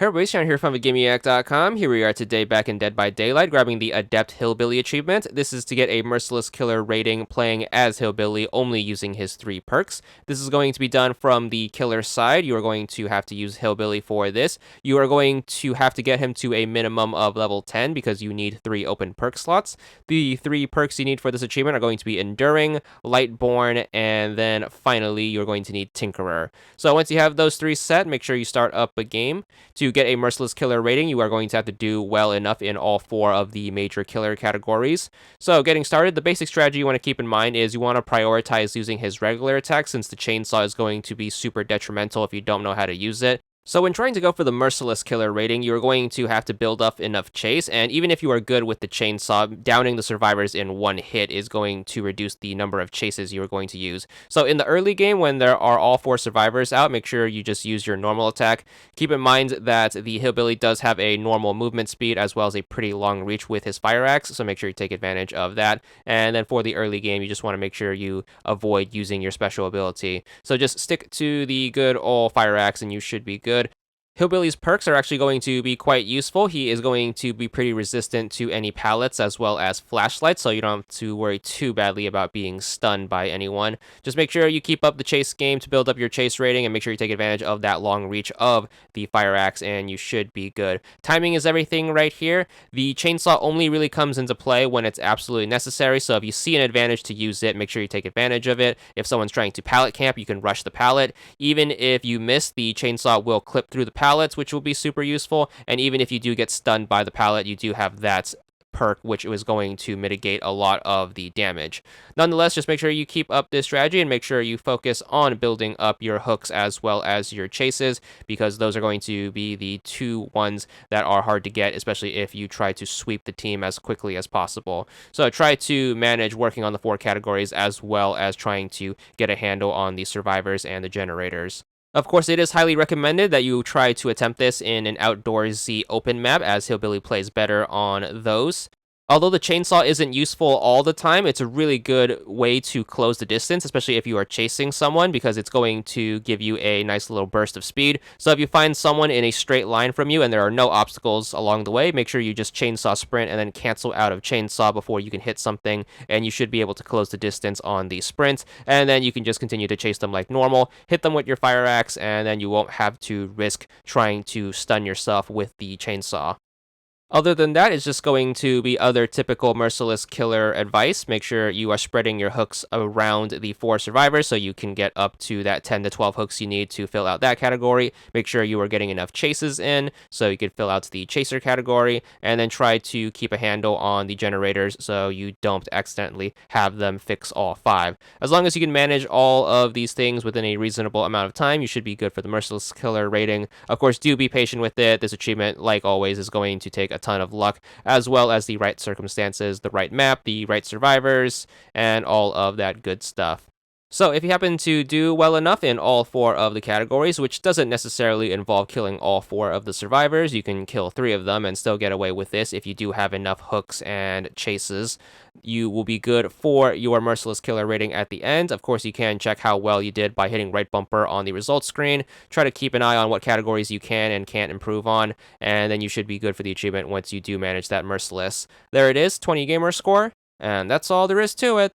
Hey everybody, Sean here from VidGamiac.com. Here we are today back in Dead by Daylight, grabbing the Adept Hillbilly achievement. This is to get a merciless killer rating playing as Hillbilly, only using his 3 perks. This is going to be done from the killer side. You are going to have to use Hillbilly for this. You are going to have to get him to a minimum of level 10 because you need 3 open perk slots. The 3 perks you need for this achievement are going to be Enduring, Lightborn, and then finally you're going to need Tinkerer. So once you have those 3 set, make sure you start up a game. To get a merciless killer rating, you are going to have to do well enough in all 4 of the major killer categories. So getting started, the basic strategy you want to keep in mind is you want to prioritize using his regular attack, since the chainsaw is going to be super detrimental if you don't know how to use it. So when trying to go for the merciless killer rating, you're going to have to build up enough chase, and even if you are good with the chainsaw, downing the survivors in 1 hit is going to reduce the number of chases you are going to use. So in the early game, when there are all 4 survivors out, make sure you just use your normal attack. Keep in mind that the Hillbilly does have a normal movement speed as well as a pretty long reach with his fire axe, so make sure you take advantage of that. And then for the early game, you just want to make sure you avoid using your special ability. So just stick to the good old fire axe and you should be good. Hillbilly's perks are actually going to be quite useful. He is going to be pretty resistant to any pallets as well as flashlights, so you don't have to worry too badly about being stunned by anyone. Just make sure you keep up the chase game to build up your chase rating, and make sure you take advantage of that long reach of the fire axe, and you should be good. Timing is everything right here. The chainsaw only really comes into play when it's absolutely necessary, so if you see an advantage to use it, make sure you take advantage of it. If someone's trying to pallet camp, you can rush the pallet. Even if you miss, the chainsaw will clip through the pallets, which will be super useful, and even if you do get stunned by the pallet, you do have that perk, which is going to mitigate a lot of the damage. Nonetheless, just make sure you keep up this strategy and make sure you focus on building up your hooks as well as your chases, because those are going to be the 2 ones that are hard to get, especially if you try to sweep the team as quickly as possible. So try to manage working on the 4 categories as well as trying to get a handle on the survivors and the generators. Of course, it is highly recommended that you try to attempt this in an outdoorsy open map, as Hillbilly plays better on those. Although the chainsaw isn't useful all the time, it's a really good way to close the distance, especially if you are chasing someone, because it's going to give you a nice little burst of speed. So if you find someone in a straight line from you and there are no obstacles along the way, make sure you just chainsaw sprint and then cancel out of chainsaw before you can hit something, and you should be able to close the distance on the sprint, and then you can just continue to chase them like normal, hit them with your fire axe, and then you won't have to risk trying to stun yourself with the chainsaw. Other than that, it's just going to be other typical merciless killer advice. Make sure you are spreading your hooks around the 4 survivors so you can get up to that 10 to 12 hooks you need to fill out that category. Make sure you are getting enough chases in so you can fill out the chaser category, and then try to keep a handle on the generators so you don't accidentally have them fix all 5. As long as you can manage all of these things within a reasonable amount of time, you should be good for the merciless killer rating. Of course, do be patient with it. This achievement, like always, is going to take a ton of luck, as well as the right circumstances, the right map, the right survivors, and all of that good stuff. So if you happen to do well enough in all 4 of the categories, which doesn't necessarily involve killing all 4 of the survivors, you can kill 3 of them and still get away with this if you do have enough hooks and chases. You will be good for your merciless killer rating at the end. Of course, you can check how well you did by hitting right bumper on the results screen. Try to keep an eye on what categories you can and can't improve on, and then you should be good for the achievement once you do manage that merciless. There it is, 20 gamer score, and that's all there is to it.